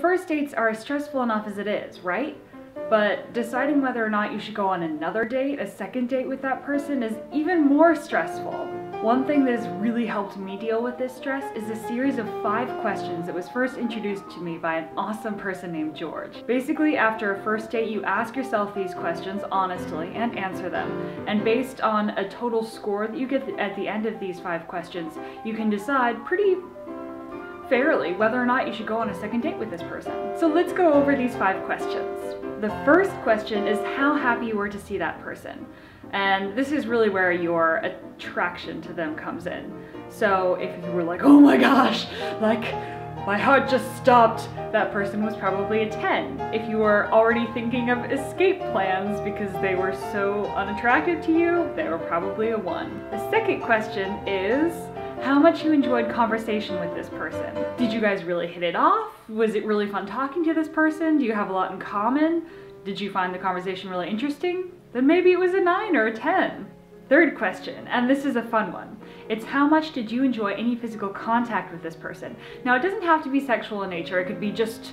first dates are stressful enough as it is, right? But deciding whether or not you should go on another date, a second date with that person, is even more stressful. One thing that has really helped me deal with this stress is a series of 5 questions that was first introduced to me by an awesome person named George. Basically, after a first date, you ask yourself these questions honestly and answer them. And based on a total score that you get at the end of these 5 questions, you can decide pretty fairly whether or not you should go on a second date with this person. So let's go over these 5 questions. The first question is how happy you were to see that person. And this is really where your attraction to them comes in. So if you were like, oh my gosh, like my heart just stopped, that person was probably a 10. If you were already thinking of escape plans because they were so unattractive to you, they were probably a 1. The second question is how much you enjoyed conversation with this person. Did you guys really hit it off? Was it really fun talking to this person? Do you have a lot in common? Did you find the conversation really interesting? Then maybe it was a 9 or a 10. Third question, and this is a fun one. It's how much did you enjoy any physical contact with this person? Now, it doesn't have to be sexual in nature. It could be just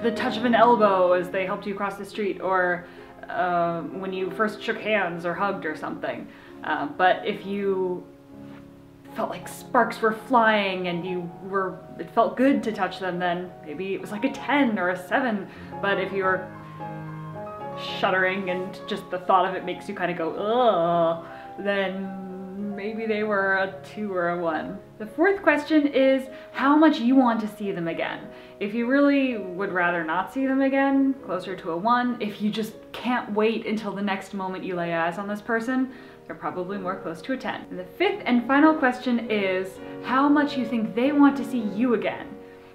the touch of an elbow as they helped you cross the street, or when you first shook hands or hugged or something. But if you felt like sparks were flying and it felt good to touch them, then maybe it was like a 10 or a 7. But if you were shuddering and just the thought of it makes you kind of go, ugh, then maybe they were a 2 or a 1. The fourth question is how much you want to see them again. If you really would rather not see them again, closer to a 1. If you just can't wait until the next moment you lay eyes on this person, they're probably more close to a 10. And the fifth and final question is how much you think they want to see you again.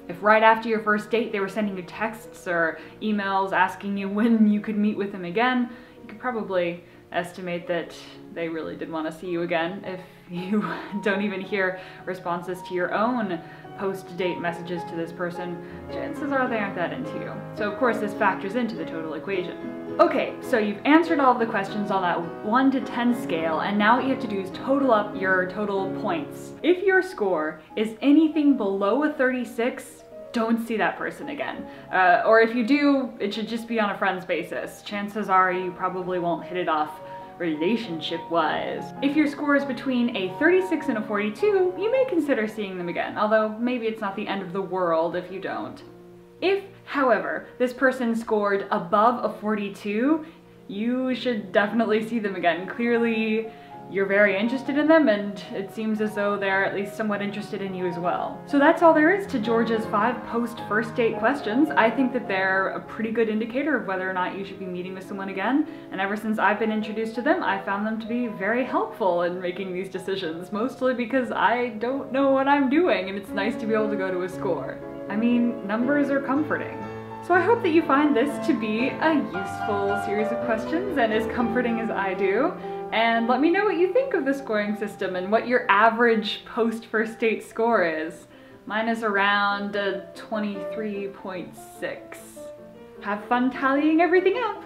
If right after your first date they were sending you texts or emails asking you when you could meet with them again, you could probably estimate that they really did want to see you again. If you don't even hear responses to your own post-date messages to this person, chances are they aren't that into you. So of course this factors into the total equation. Okay, so you've answered all of the questions on that 1 to 10 scale, and now what you have to do is total up your total points. If your score is anything below a 36, don't see that person again. Or if you do, it should just be on a friend's basis. Chances are you probably won't hit it off relationship-wise. If your score is between a 36 and a 42, you may consider seeing them again, although maybe it's not the end of the world if you don't. If, however, this person scored above a 42, you should definitely see them again. Clearly, you're very interested in them, and it seems as though they're at least somewhat interested in you as well. So that's all there is to George's 5 post-first date questions. I think that they're a pretty good indicator of whether or not you should be meeting with someone again, and ever since I've been introduced to them, I found them to be very helpful in making these decisions, mostly because I don't know what I'm doing, and it's nice to be able to go to a score. I mean, numbers are comforting. So I hope that you find this to be a useful series of questions and as comforting as I do. And let me know what you think of the scoring system and what your average post-first date score is. Mine is around 23.6. Have fun tallying everything up!